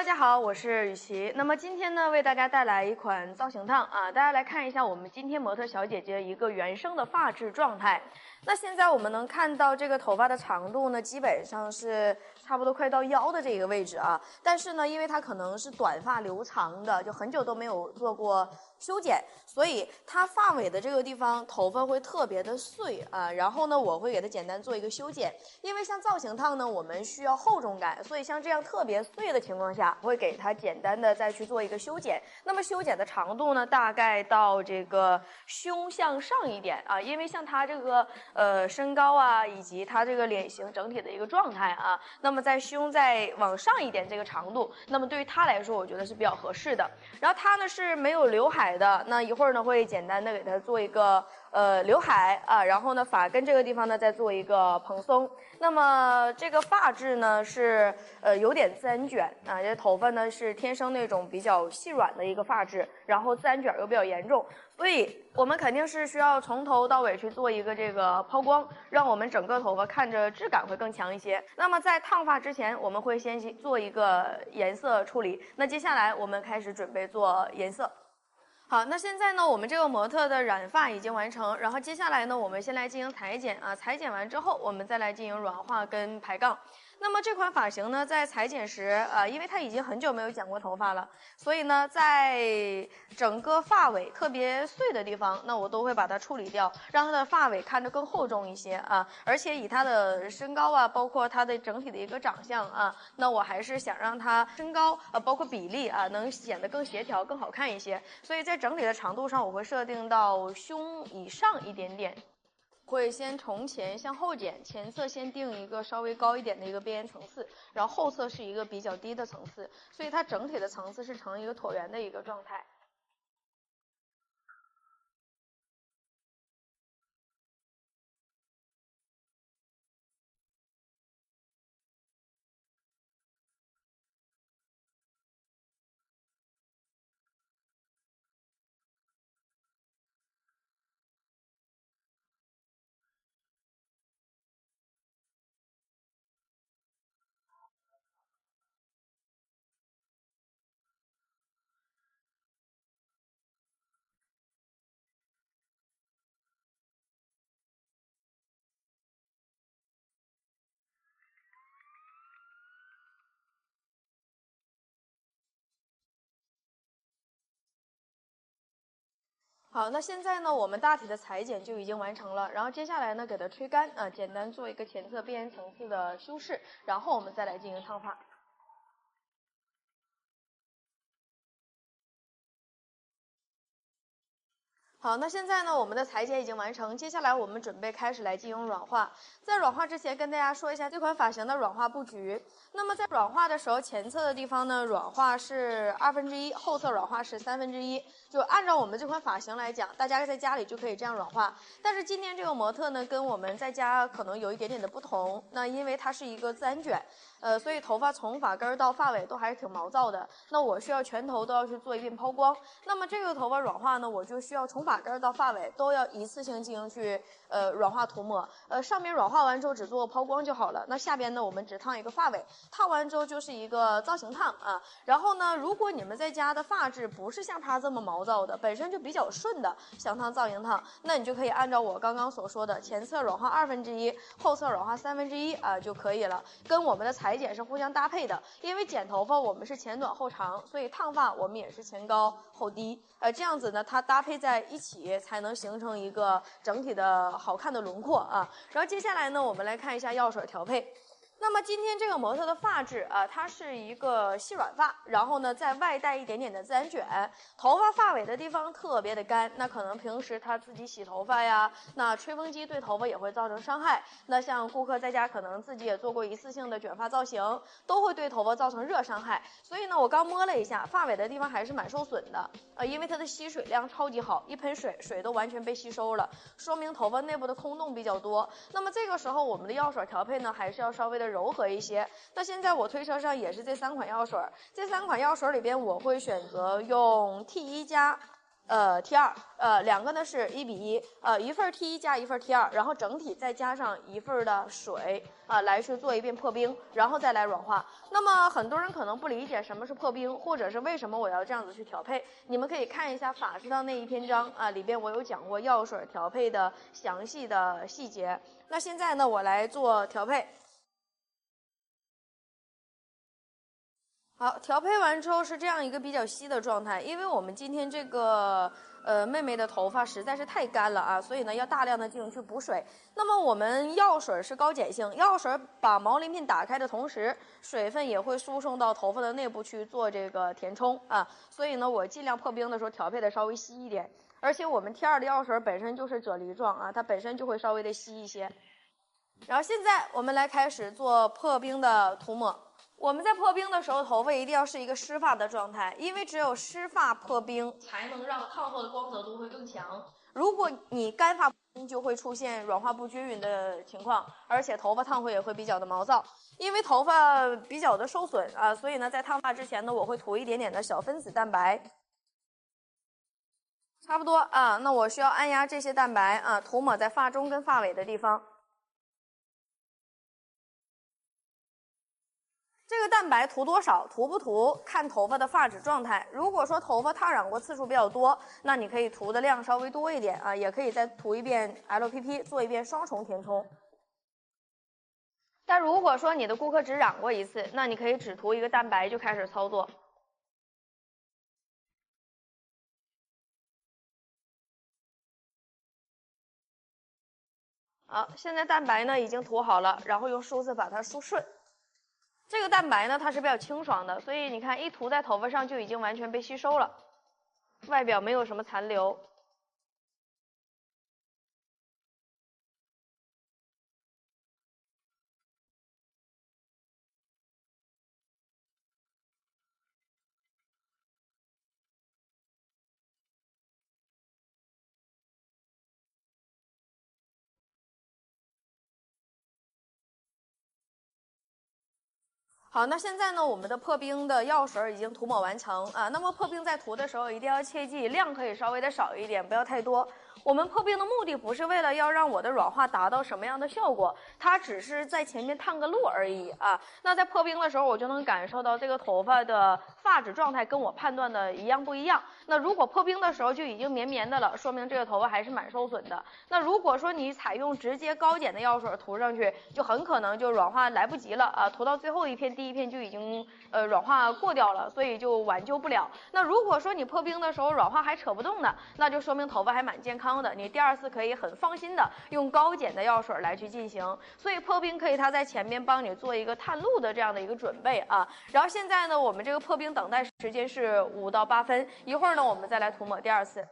家好，我是雨琦。那么今天呢，为大家带来一款造型烫啊，大家来看一下我们今天模特小姐姐一个原生的发质状态。那现在我们能看到这个头发的长度呢，基本上是差不多快到腰的这个位置啊。但是呢，因为它可能是短发留长的，就很久都没有做过修剪，所以它发尾的这个地方头发会特别的碎啊。然后呢，我会给它简单做一个修剪，因为像造型烫呢，我们需要厚重感，所以像这样特别碎的情况下，我会给它简单的再去做一个修剪。那么修剪的长度呢，大概到这个胸向上一点啊，因为像它这个身高啊，以及它这个脸型整体的一个状态啊，那么在胸再往上一点这个长度，那么对于它来说，我觉得是比较合适的。然后它呢是没有刘海的，那一会儿呢会简单的给它做一个刘海啊，然后呢发根这个地方呢再做一个蓬松。那么这个发质呢是有点自然卷啊，这头发呢是天生那种比较细软的一个发质，然后自然卷又比较严重，所以我们肯定是需要从头到尾去做一个这个抛光，让我们整个头发看着质感会更强一些。那么在烫发之前，我们会先做一个颜色处理。那接下来我们开始准备做颜色。好，那现在呢，我们这个模特的染发已经完成，然后接下来呢，我们先来进行裁剪啊，裁剪完之后，我们再来进行软化跟排杠。那么这款发型呢，在裁剪时，因为它已经很久没有剪过头发了，所以呢，在整个发尾特别碎的地方，那我都会把它处理掉，让它的发尾看着更厚重一些啊。而且以它的身高啊，包括它的整体的一个长相啊，那我还是想让它身高包括比例啊，能显得更协调、更好看一些。所以在整体的长度上，我会设定到胸以上一点点。会先从前向后剪，前侧先定一个稍微高一点的一个边缘层次，然后后侧是一个比较低的层次，所以它整体的层次是呈一个椭圆的一个状态。好，那现在呢，我们大体的裁剪就已经完成了，然后接下来呢，给它吹干啊，简单做一个前侧边缘层次的修饰，然后我们再来进行烫发。好，那现在呢，我们的裁剪已经完成，接下来我们准备开始来进行软化。在软化之前，跟大家说一下这款发型的软化布局。那么在软化的时候，前侧的地方呢，软化是1/2，后侧软化是1/3。就按照我们这款发型来讲，大家在家里就可以这样软化。但是今天这个模特呢，跟我们在家可能有一点点的不同。那因为它是一个自然卷，所以头发从发根到发尾都还是挺毛躁的。那我需要全头都要去做一遍抛光。那么这个头发软化呢，我就需要从发根到发尾都要一次性进行去软化涂抹。上面软化完之后只做抛光就好了。那下边呢，我们只烫一个发尾，烫完之后就是一个造型烫啊。然后呢，如果你们在家的发质不是像它这么毛躁的，本身就比较顺的，想烫造型烫，那你就可以按照我刚刚所说的前侧软化1/2，后侧软化1/3啊就可以了，跟我们的裁剪是互相搭配的。因为剪头发我们是前短后长，所以烫发我们也是前高后低，这样子呢，它搭配在一起才能形成一个整体的好看的轮廓啊。然后接下来呢，我们来看一下药水调配。那么今天这个模特的发质啊，它是一个细软发，然后呢再外带一点点的自然卷，头发发尾的地方特别的干，那可能平时他自己洗头发呀，那吹风机对头发也会造成伤害。那像顾客在家可能自己也做过一次性的卷发造型，都会对头发造成热伤害。所以呢，我刚摸了一下，发尾的地方还是蛮受损的，因为它的吸水量超级好，一喷水都完全被吸收了，说明头发内部的空洞比较多。那么这个时候我们的药水调配呢，还是要稍微的柔和一些。那现在我推车上也是这3款药水，这3款药水里边我会选择用 T1+ T2，两个呢是1:1，一份 T1加一份 T2，然后整体再加上一份的水来去做一遍破冰，然后再来软化。那么很多人可能不理解什么是破冰，或者是为什么我要这样子去调配，你们可以看一下法式的那一篇章里边我有讲过药水调配的详细的细节。那现在呢，我来做调配。好，调配完之后是这样一个比较稀的状态，因为我们今天这个妹妹的头发实在是太干了啊，所以呢要大量的进行去补水。那么我们药水是高碱性，药水把毛鳞片打开的同时，水分也会输送到头发的内部去做这个填充啊，所以呢我尽量破冰的时候调配的稍微稀一点，而且我们 T2的药水本身就是啫喱状啊，它本身就会稍微的稀一些。然后现在我们来开始做破冰的涂抹。我们在破冰的时候，头发一定要是一个湿发的状态，因为只有湿发破冰，才能让烫后的光泽度会更强。如果你干发破冰，就会出现软化不均匀的情况，而且头发烫会也会比较的毛躁。因为头发比较的受损啊，所以呢，在烫发之前呢，我会涂一点点的小分子蛋白。差不多啊，那我需要按压这些蛋白啊，涂抹在发中跟发尾的地方。这个蛋白涂多少，涂不涂看头发的发质状态。如果说头发烫染过次数比较多，那你可以涂的量稍微多一点啊，也可以再涂一遍 LPP， 做一遍双重填充。但如果说你的顾客只染过一次，那你可以只涂一个蛋白就开始操作。好，现在蛋白呢已经涂好了，然后用梳子把它梳顺。这个蛋白呢，它是比较清爽的，所以你看一涂在头发上就已经完全被吸收了，外表没有什么残留。好，那现在呢，我们的破冰的药水已经涂抹完成啊。那么破冰在涂的时候一定要切记，量可以稍微的少一点，不要太多。我们破冰的目的不是为了要让我的软化达到什么样的效果，它只是在前面探个路而已啊。那在破冰的时候，我就能感受到这个头发的发质状态跟我判断的一样不一样。那如果破冰的时候就已经绵绵的了，说明这个头发还是蛮受损的。那如果说你采用直接高碱的药水涂上去，就很可能就软化来不及了啊，涂到最后一片第一片就已经软化过掉了，所以就挽救不了。那如果说你破冰的时候软化还扯不动呢，那就说明头发还蛮健康的，你第二次可以很放心的用高碱的药水来去进行。所以破冰可以它在前面帮你做一个探路的这样的一个准备啊。然后现在呢，我们这个破冰等待时间是5到8分，一会儿呢我们再来涂抹第二次。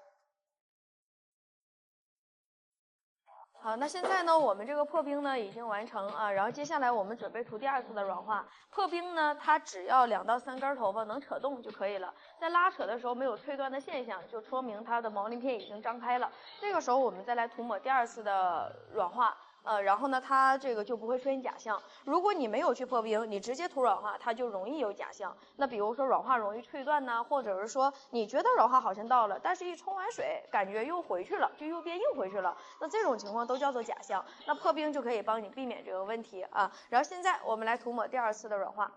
好，那现在呢，我们这个破冰呢已经完成啊，然后接下来我们准备涂第二次的软化。破冰呢，它只要2到3根头发能扯动就可以了，在拉扯的时候没有脆断的现象，就说明它的毛鳞片已经张开了。这个时候我们再来涂抹第二次的软化。然后呢，它这个就不会出现假象。如果你没有去破冰，你直接涂软化，它就容易有假象。那比如说软化容易脆断呢，或者是说你觉得软化好像到了，但是一冲完水，感觉又回去了，就又变硬回去了。那这种情况都叫做假象。那破冰就可以帮你避免这个问题啊。然后现在我们来涂抹第二次的软化。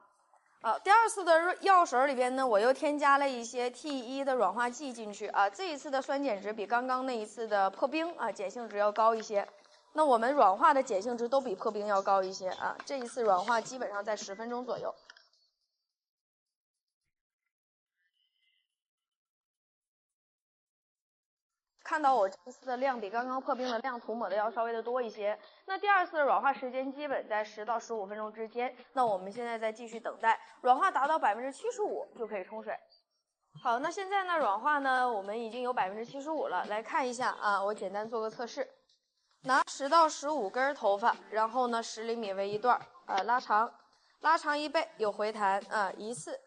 第二次的药水里边呢，我又添加了一些 T1的软化剂进去啊。这一次的酸碱值比刚刚那一次的破冰啊碱性值要高一些。那我们软化的碱性值都比破冰要高一些啊，这一次软化基本上在10分钟左右。看到我这次的量比刚刚破冰的量涂抹的要稍微的多一些。那第二次的软化时间基本在10到15分钟之间。那我们现在再继续等待，软化达到75%就可以冲水。好，那现在呢软化呢我们已经有75%了，来看一下啊，我简单做个测试。拿10到15根头发，然后呢10厘米为一段，拉长1倍，有回弹啊，1次、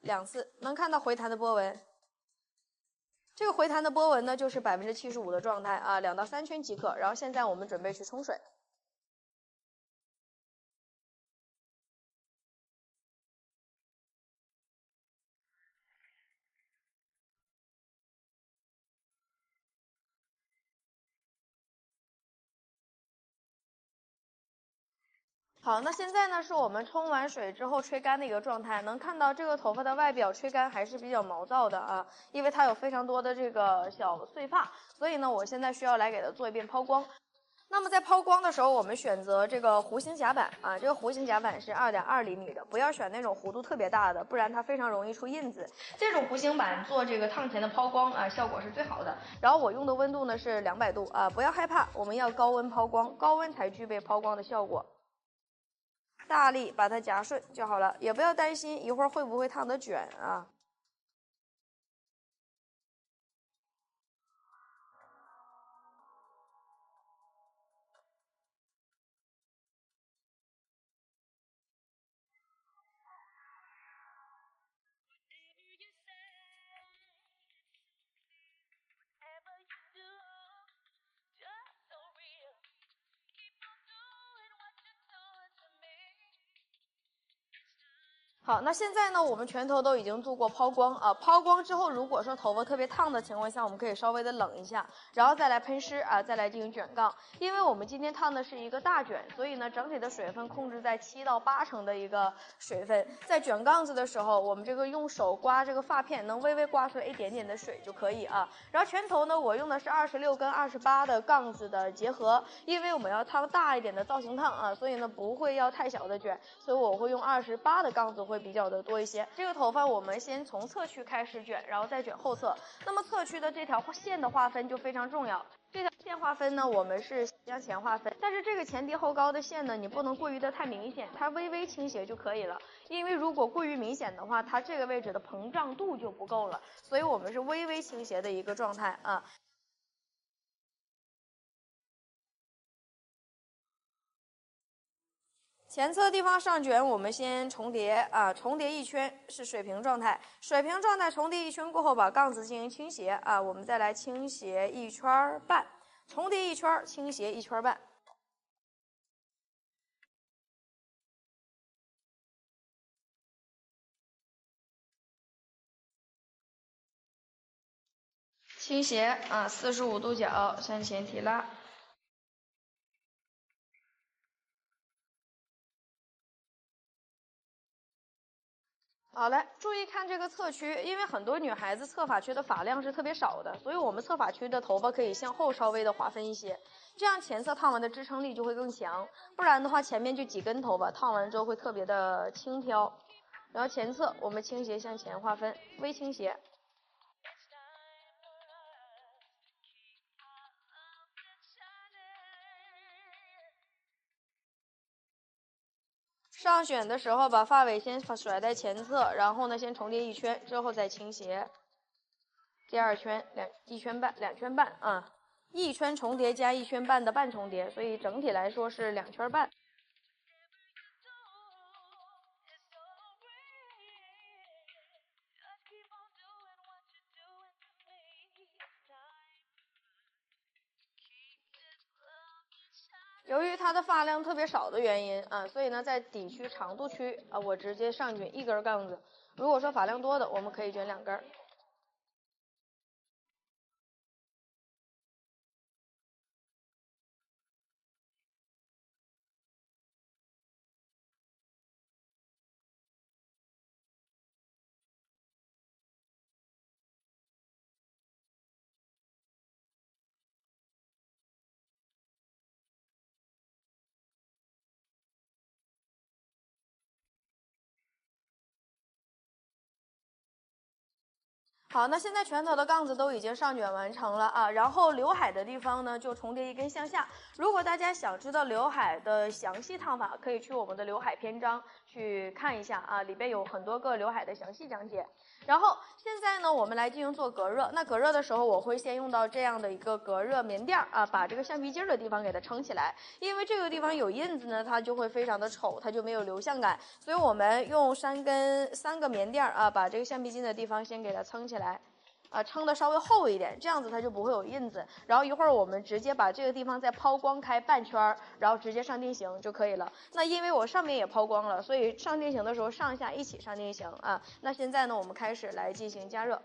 2次，能看到回弹的波纹。这个回弹的波纹呢，就是75%的状态啊，2到3圈即可。然后现在我们准备去冲水。好，那现在呢是我们冲完水之后吹干的一个状态，能看到这个头发的外表吹干还是比较毛躁的啊，因为它有非常多的这个小碎发，所以呢我现在需要来给它做一遍抛光。那么在抛光的时候，我们选择这个弧形夹板啊，这个弧形夹板是2.2厘米的，不要选那种弧度特别大的，不然它非常容易出印子。这种弧形板做这个烫前的抛光啊，效果是最好的。然后我用的温度呢是200度啊，不要害怕，我们要高温抛光，高温才具备抛光的效果。大力把它夹顺就好了，也不要担心一会儿会不会烫得卷啊。好，那现在呢，我们全头都已经做过抛光啊。抛光之后，如果说头发特别烫的情况下，我们可以稍微的冷一下，然后再来喷湿啊，再来进行卷杠。因为我们今天烫的是一个大卷，所以呢，整体的水分控制在7到8成的一个水分。在卷杠子的时候，我们这个用手刮这个发片，能微微刮出来一点点的水就可以啊。然后全头呢，我用的是26跟28的杠子的结合，因为我们要烫大一点的造型烫啊，所以呢不会要太小的卷，所以我会用28的杠子会比较的多一些。这个头发我们先从侧区开始卷，然后再卷后侧。那么侧区的这条线的划分就非常重要。这条线划分呢，我们是向前划分，但是这个前低后高的线呢，你不能过于的太明显，它微微倾斜就可以了。因为如果过于明显的话，它这个位置的膨胀度就不够了，所以我们是微微倾斜的一个状态啊。前侧地方上卷，我们先重叠啊，重叠一圈是水平状态。水平状态重叠一圈过后，把杠子进行倾斜啊，我们再来倾斜1圈半，重叠一圈，倾斜1圈半。倾斜啊，45度角向前提拉。好嘞，注意看这个侧区，因为很多女孩子侧发区的发量是特别少的，所以我们侧发区的头发可以向后稍微的划分一些，这样前侧烫完的支撑力就会更强。不然的话，前面就几根头发烫完之后会特别的轻飘。然后前侧我们倾斜向前划分，微倾斜。上卷的时候，把发尾先甩在前侧，然后呢，先重叠一圈，之后再倾斜。第二圈1圈半，2圈半啊，1圈重叠加1圈半的半重叠，所以整体来说是2圈半。由于它的发量特别少的原因啊，所以呢，在底区长度区啊，我直接上卷1根杠子。如果说发量多的，我们可以卷2根。好，那现在全头的杠子都已经上卷完成了啊，然后刘海的地方呢就重叠一根向下。如果大家想知道刘海的详细烫法，可以去我们的刘海篇章去看一下啊，里边有很多个刘海的详细讲解。然后现在呢，我们来进行做隔热。那隔热的时候，我会先用到这样的一个隔热棉垫啊，把这个橡皮筋的地方给它撑起来，因为这个地方有印子呢，它就会非常的丑，它就没有流向感。所以我们用3个棉垫啊，把这个橡皮筋的地方先给它撑起来。撑的稍微厚一点，这样子它就不会有印子。然后一会儿我们直接把这个地方再抛光开半圈，然后直接上定型就可以了。那因为我上面也抛光了，所以上定型的时候上下一起上定型啊。那现在呢，我们开始来进行加热。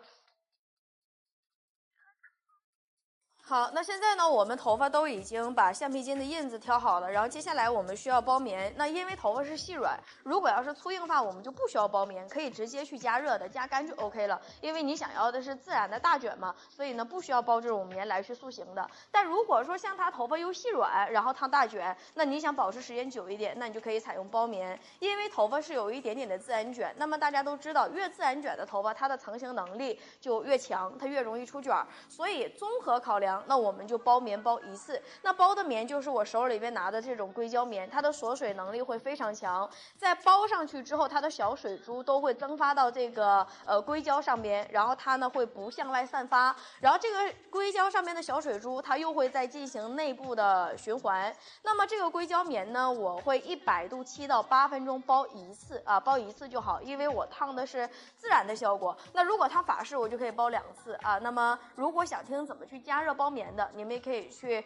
好，那现在呢，我们头发都已经把橡皮筋的印子挑好了，然后接下来我们需要包棉。那因为头发是细软，如果要是粗硬发，我们就不需要包棉，可以直接去加热的，加干就 OK 了。因为你想要的是自然的大卷嘛，所以呢不需要包这种棉来去塑形的。但如果说像他头发又细软，然后烫大卷，那你想保持时间久一点，那你就可以采用包棉。因为头发是有一点点的自然卷，那么大家都知道，越自然卷的头发，它的成型能力就越强，它越容易出卷。所以综合考量，那我们就包棉包一次。那包的棉就是我手里边拿的这种硅胶棉，它的锁水能力会非常强。在包上去之后，它的小水珠都会蒸发到这个硅胶上边，然后它呢会不向外散发，然后这个硅胶上面的小水珠它又会再进行内部的循环。那么这个硅胶棉呢，我会100度7到8分钟包一次啊，包一次就好，因为我烫的是自然的效果。那如果烫法式，我就可以包2次啊。那么如果想听怎么去加热包棉的，你们也可以去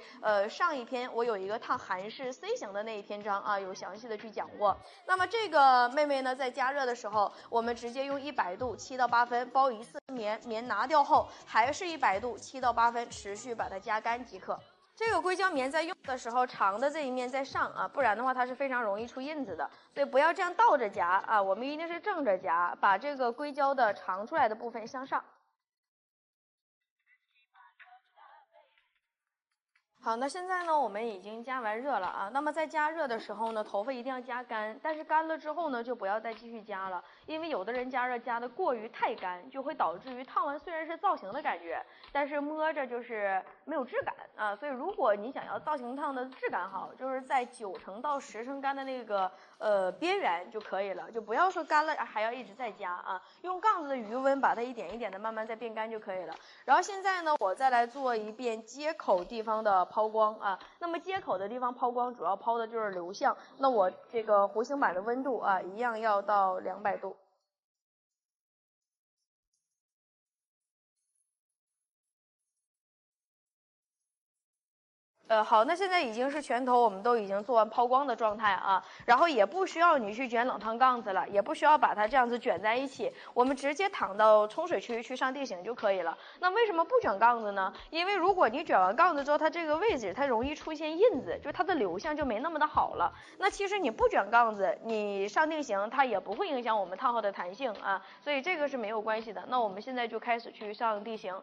上一篇我有一个烫韩式 C 型的那一篇章啊，有详细的去讲过。那么这个妹妹呢，在加热的时候，我们直接用100度7到8分包一次棉，棉拿掉后还是100度7到8分，持续把它加干即可。这个硅胶棉在用的时候，长的这一面在上啊，不然的话它是非常容易出印子的，所以不要这样倒着夹啊，我们一定是正着夹，把这个硅胶的长出来的部分向上。好，那现在呢，我们已经加完热了啊。那么在加热的时候呢，头发一定要加干，但是干了之后呢，就不要再继续加了，因为有的人加热加的过于太干，就会导致于烫完虽然是造型的感觉，但是摸着就是没有质感啊。所以如果你想要造型烫的质感好，就是在9成到10成干的那个边缘就可以了，就不要说干了还要一直在加啊。用杠子的余温把它一点一点的慢慢再变干就可以了。然后现在呢，我再来做一遍接口地方的抛光啊。那么接口的地方抛光主要抛的就是流向，那我这个弧形板的温度啊，一样要到200度。好，那现在已经是全头我们都已经做完抛光的状态啊，然后也不需要你去卷冷烫杠子了，也不需要把它这样子卷在一起，我们直接躺到冲水区去上地形就可以了。那为什么不卷杠子呢？因为如果你卷完杠子之后，它这个位置它容易出现印子，就它的流向就没那么的好了。那其实你不卷杠子，你上定型它也不会影响我们烫后的弹性啊，所以这个是没有关系的。那我们现在就开始去上地形。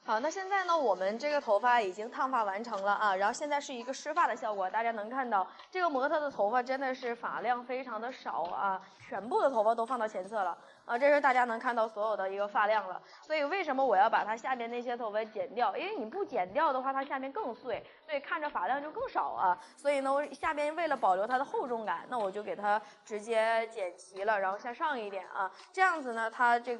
好，那现在呢，我们这个头发已经烫发完成了啊，然后现在是一个湿发的效果，大家能看到这个模特的头发真的是发量非常的少啊，全部的头发都放到前侧了啊，这是大家能看到所有的一个发量了。所以为什么我要把它下面那些头发剪掉？因为你不剪掉的话，它下面更碎，所以看着发量就更少啊。所以呢，我下边为了保留它的厚重感，那我就给它直接剪齐了，然后向上一点啊，这样子呢，它这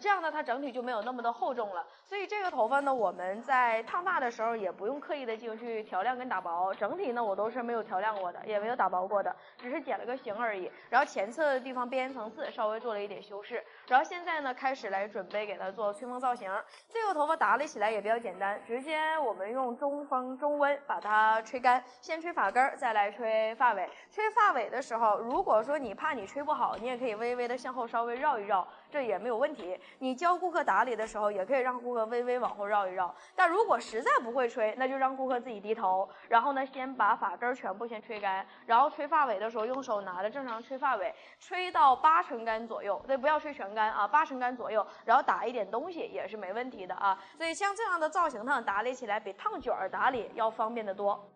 样呢，它整体就没有那么的厚重了。所以这个头发呢，我们在烫发的时候也不用刻意的进行去调亮跟打薄，整体呢我都是没有调亮过的，也没有打薄过的，只是剪了个形而已。然后前侧的地方边缘层次稍微做了一点修饰。然后现在呢，开始来准备给它做吹风造型。这个头发打理起来也比较简单，直接我们用中风中温把它吹干，先吹发根，再来吹发尾。吹发尾的时候，如果说你怕你吹不好，你也可以微微的向后稍微绕一绕，这也没有问题。你教顾客打理的时候，也可以让顾客微微往后绕一绕。但如果实在不会吹，那就让顾客自己低头，然后呢，先把发根全部先吹干，然后吹发尾的时候用手拿着正常吹发尾，吹到8成干左右，对，不要吹全干啊，8成干左右，然后打一点东西也是没问题的啊。所以像这样的造型烫打理起来比烫卷打理要方便得多。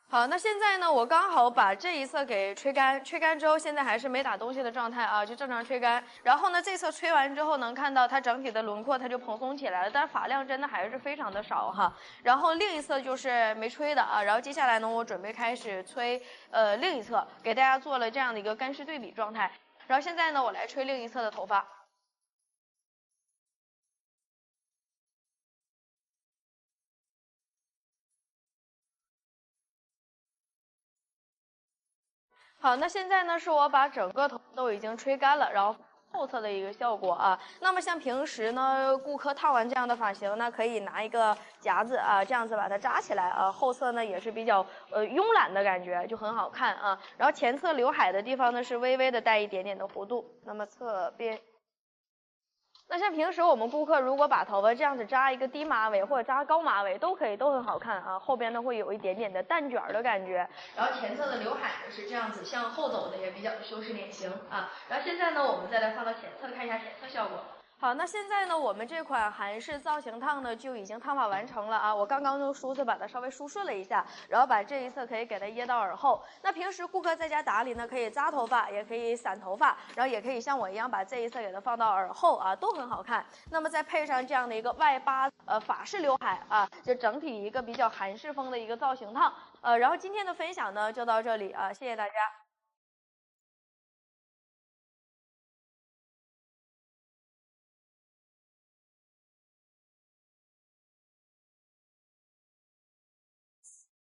好，那现在呢，我刚好把这一侧给吹干，吹干之后，现在还是没打东西的状态啊，就正常吹干。然后呢，这侧吹完之后，能看到它整体的轮廓它就蓬松起来了，但是发量真的还是非常的少哈。然后另一侧就是没吹的啊，然后接下来呢，我准备开始吹另一侧，给大家做了这样的一个干湿对比状态。然后现在呢，我来吹另一侧的头发。好，那现在呢是我把整个头都已经吹干了，然后后侧的一个效果啊。那么像平时呢，顾客烫完这样的发型呢，可以拿一个夹子啊，这样子把它扎起来啊，后侧呢也是比较慵懒的感觉，就很好看啊。然后前侧刘海的地方呢是微微的带一点点的弧度，那么侧边。那像平时我们顾客如果把头发这样子扎一个低马尾或者扎高马尾都可以，都很好看啊。后边呢会有一点点的蛋卷的感觉，然后前侧的刘海呢是这样子向后走的，也比较修饰脸型啊。然后现在呢我们再来放到前侧看一下前侧效果。好，那现在呢，我们这款韩式造型烫呢就已经烫发完成了啊。我刚刚用梳子把它稍微梳顺了一下，然后把这一侧可以给它掖到耳后。那平时顾客在家打理呢，可以扎头发，也可以散头发，然后也可以像我一样把这一侧给它放到耳后啊，都很好看。那么再配上这样的一个外八法式刘海啊，就整体一个比较韩式风的一个造型烫。然后今天的分享呢就到这里啊，谢谢大家。